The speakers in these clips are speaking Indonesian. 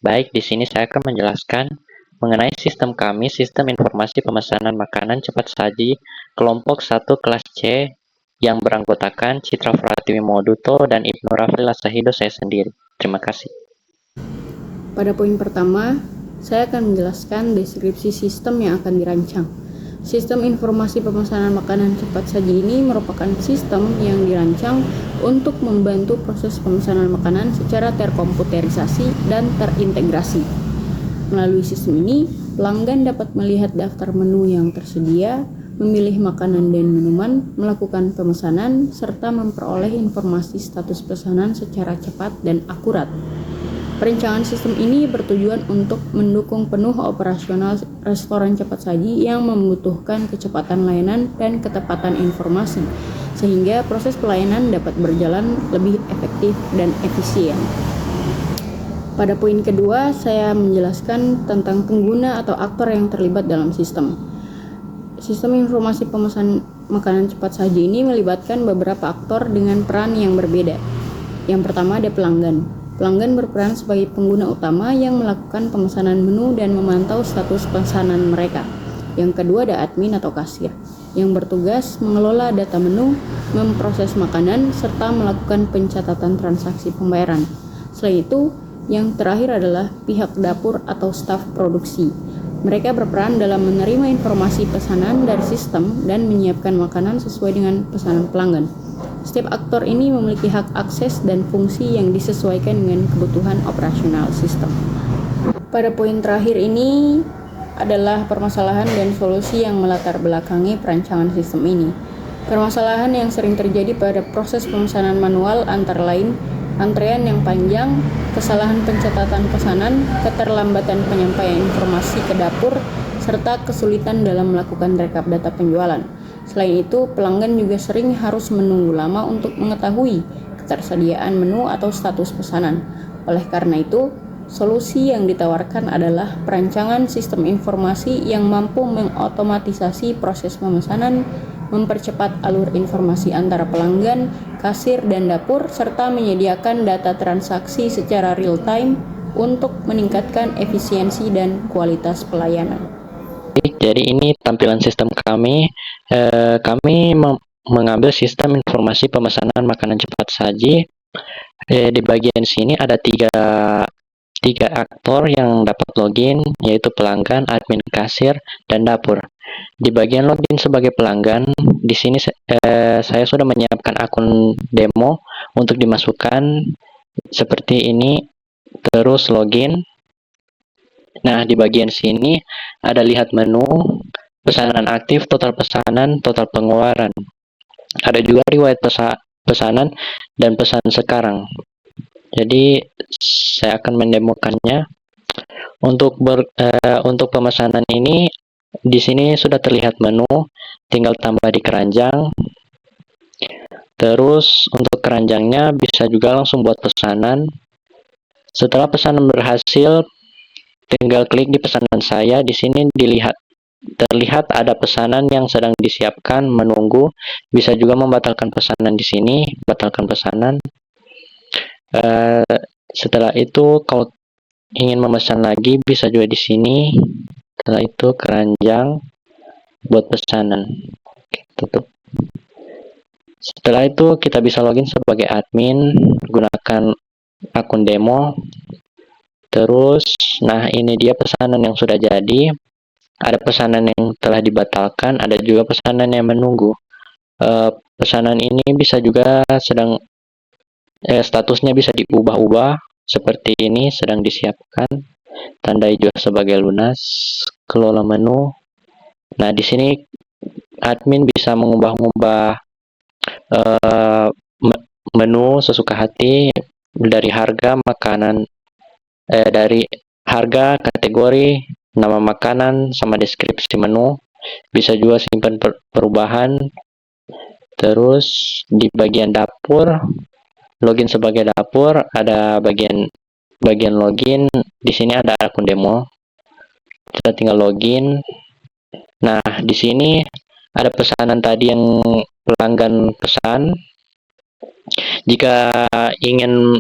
Baik, di sini saya akan menjelaskan mengenai sistem kami, sistem informasi pemesanan makanan cepat saji, kelompok 1 kelas C, yang beranggotakan Citra Pratiwi Moduto dan Ibnu Rafli Lasahido saya sendiri. Terima kasih. Pada poin pertama, saya akan menjelaskan deskripsi sistem yang akan dirancang. Sistem informasi pemesanan makanan cepat saji ini merupakan sistem yang dirancang untuk membantu proses pemesanan makanan secara terkomputerisasi dan terintegrasi. Melalui sistem ini, pelanggan dapat melihat daftar menu yang tersedia, memilih makanan dan minuman, melakukan pemesanan, serta memperoleh informasi status pesanan secara cepat dan akurat. Perencanaan sistem ini bertujuan untuk mendukung penuh operasional restoran cepat saji yang membutuhkan kecepatan layanan dan ketepatan informasi, sehingga proses pelayanan dapat berjalan lebih efektif dan efisien. Pada poin kedua, saya menjelaskan tentang pengguna atau aktor yang terlibat dalam sistem. Sistem informasi pemesanan makanan cepat saji ini melibatkan beberapa aktor dengan peran yang berbeda. Yang pertama ada pelanggan. Pelanggan berperan sebagai pengguna utama yang melakukan pemesanan menu dan memantau status pesanan mereka. Yang kedua ada admin atau kasir, yang bertugas mengelola data menu, memproses makanan, serta melakukan pencatatan transaksi pembayaran. Selain itu, yang terakhir adalah pihak dapur atau staf produksi. Mereka berperan dalam menerima informasi pesanan dari sistem dan menyiapkan makanan sesuai dengan pesanan pelanggan. Setiap aktor ini memiliki hak akses dan fungsi yang disesuaikan dengan kebutuhan operasional sistem. Pada poin terakhir ini adalah permasalahan dan solusi yang melatar belakangi perancangan sistem ini. Permasalahan yang sering terjadi pada proses pemesanan manual antara lain antrean yang panjang, kesalahan pencatatan pesanan, keterlambatan penyampaian informasi ke dapur, serta kesulitan dalam melakukan rekap data penjualan. Selain itu, pelanggan juga sering harus menunggu lama untuk mengetahui ketersediaan menu atau status pesanan. Oleh karena itu, solusi yang ditawarkan adalah perancangan sistem informasi yang mampu mengotomatisasi proses pemesanan, mempercepat alur informasi antara pelanggan, kasir, dan dapur, serta menyediakan data transaksi secara real-time untuk meningkatkan efisiensi dan kualitas pelayanan. Jadi ini tampilan sistem kami. Kami mengambil sistem informasi pemesanan makanan cepat saji. Di bagian sini ada tiga aktor yang dapat login, yaitu pelanggan, admin kasir, dan dapur. Di bagian login sebagai pelanggan, di sini saya sudah menyiapkan akun demo untuk dimasukkan seperti ini, terus login. Nah, di bagian sini ada lihat menu, pesanan aktif, total pesanan, total pengeluaran. Ada juga riwayat pesanan dan pesan sekarang. Jadi saya akan mendemokannya. Untuk pemesanan ini di sini sudah terlihat menu, tinggal tambah di keranjang. Terus untuk keranjangnya bisa juga langsung buat pesanan. Setelah pesanan berhasil, tinggal klik di pesanan saya. Di sini terlihat ada pesanan yang sedang disiapkan, menunggu. Bisa juga membatalkan pesanan di sini, batalkan pesanan. Setelah itu, kalau ingin memesan lagi, bisa juga di sini. Setelah itu, keranjang buat pesanan. Tutup. Setelah itu, kita bisa login sebagai admin, gunakan akun demo. Terus, nah ini dia pesanan yang sudah jadi. Ada pesanan yang telah dibatalkan, ada juga pesanan yang menunggu. Pesanan ini bisa juga statusnya bisa diubah-ubah seperti ini, sedang disiapkan, tanda hijau sebagai lunas, kelola menu. Nah, di sini admin bisa mengubah-ubah menu sesuka hati dari harga makanan, dari harga, kategori, nama makanan, sama deskripsi menu. Bisa juga simpan perubahan. Terus di bagian dapur, login sebagai dapur, ada bagian login. Di sini ada akun demo. Kita tinggal login. Nah, di sini ada pesanan tadi yang pelanggan pesan. Jika ingin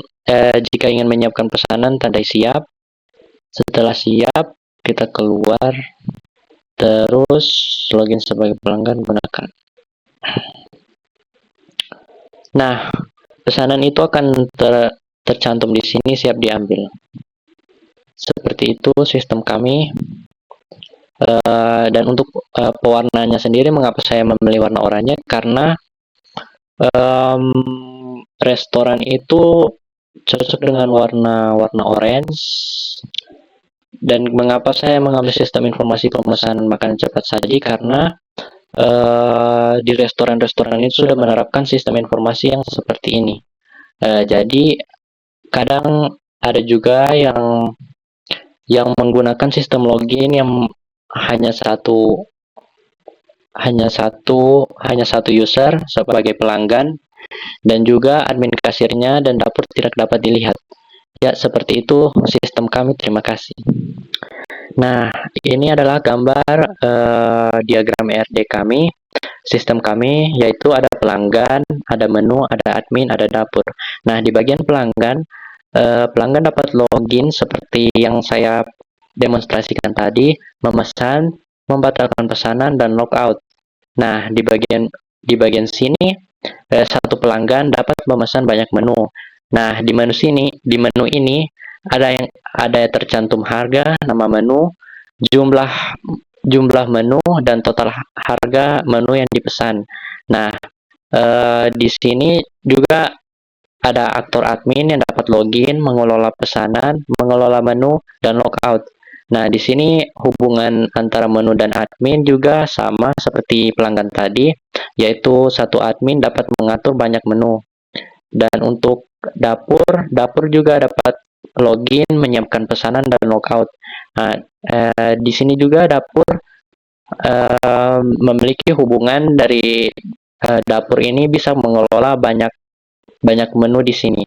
menyiapkan pesanan, tandai siap. Setelah siap, kita keluar, terus login sebagai pelanggan gunakan. Nah, pesanan itu akan tercantum di sini siap diambil. Seperti itu sistem kami. Dan untuk pewarnanya sendiri, mengapa saya memilih warna oranye? Karena restoran itu cocok dengan warna orange. Dan mengapa saya mengambil sistem informasi pemesanan makanan cepat saji? Karena di restoran-restoran itu sudah menerapkan sistem informasi yang seperti ini. Jadi kadang ada juga yang menggunakan sistem login yang hanya satu user sebagai pelanggan, dan juga admin kasirnya dan dapur tidak dapat dilihat. Ya, seperti itu sistem kami. Terima kasih. Nah, ini adalah gambar diagram ERD kami. Sistem kami yaitu ada pelanggan, ada menu, ada admin, ada dapur. Nah, di bagian pelanggan, pelanggan dapat login seperti yang saya demonstrasikan tadi, memesan, membatalkan pesanan, dan logout. Nah, di bagian sini satu pelanggan dapat memesan banyak menu. Nah, di menu ini ada tercantum harga, nama menu, jumlah menu, dan total harga menu yang dipesan. Nah, di sini juga ada aktor admin yang dapat login, mengelola pesanan, mengelola menu, dan logout. Nah, di sini hubungan antara menu dan admin juga sama seperti pelanggan tadi, yaitu satu admin dapat mengatur banyak menu. Dan untuk dapur juga dapat login, menyiapkan pesanan, dan logout. Nah, di sini juga dapur memiliki hubungan dari dapur ini bisa mengelola banyak menu di sini.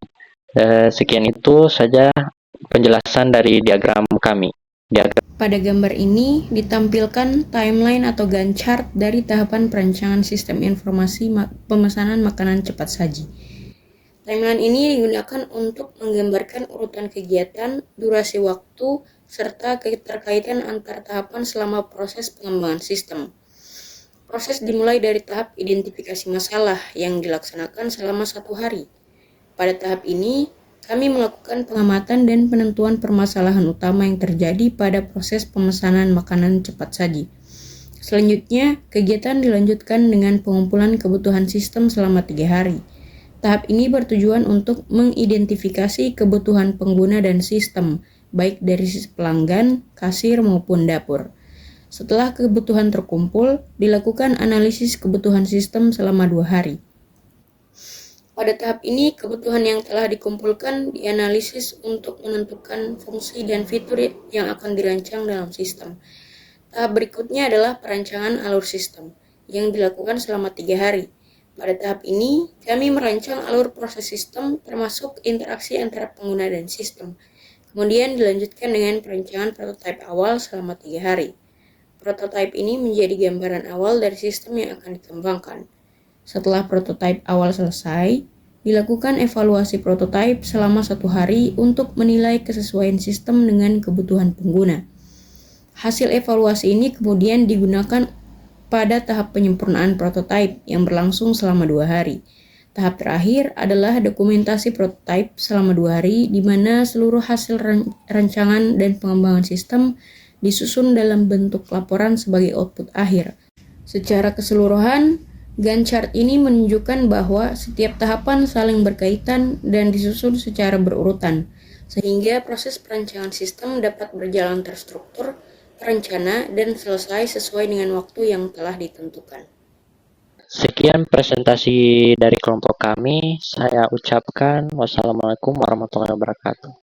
Sekian itu saja penjelasan dari diagram kami. Pada gambar ini ditampilkan timeline atau Gantt chart dari tahapan perancangan sistem informasi pemesanan makanan cepat saji. Timeline ini digunakan untuk menggambarkan urutan kegiatan, durasi waktu, serta keterkaitan antar tahapan selama proses pengembangan sistem. Proses dimulai dari tahap identifikasi masalah yang dilaksanakan selama 1 hari. Pada tahap ini, kami melakukan pengamatan dan penentuan permasalahan utama yang terjadi pada proses pemesanan makanan cepat saji. Selanjutnya, kegiatan dilanjutkan dengan pengumpulan kebutuhan sistem selama 3 hari. Tahap ini bertujuan untuk mengidentifikasi kebutuhan pengguna dan sistem, baik dari sisi pelanggan, kasir, maupun dapur. Setelah kebutuhan terkumpul, dilakukan analisis kebutuhan sistem selama 2 hari. Pada tahap ini, kebutuhan yang telah dikumpulkan dianalisis untuk menentukan fungsi dan fitur yang akan dirancang dalam sistem. Tahap berikutnya adalah perancangan alur sistem, yang dilakukan selama 3 hari. Pada tahap ini, kami merancang alur proses sistem termasuk interaksi antara pengguna dan sistem. Kemudian dilanjutkan dengan perancangan prototipe awal selama 3 hari. Prototipe ini menjadi gambaran awal dari sistem yang akan dikembangkan. Setelah prototipe awal selesai, dilakukan evaluasi prototipe selama 1 hari untuk menilai kesesuaian sistem dengan kebutuhan pengguna. Hasil evaluasi ini kemudian digunakan pada tahap penyempurnaan prototipe yang berlangsung selama 2 hari. Tahap terakhir adalah dokumentasi prototipe selama 2 hari, di mana seluruh hasil rancangan dan pengembangan sistem disusun dalam bentuk laporan sebagai output akhir. Secara keseluruhan, Gantt chart ini menunjukkan bahwa setiap tahapan saling berkaitan dan disusun secara berurutan, sehingga proses perancangan sistem dapat berjalan terstruktur, terencana, dan selesai sesuai dengan waktu yang telah ditentukan. Sekian presentasi dari kelompok kami. Saya ucapkan wassalamualaikum warahmatullahi wabarakatuh.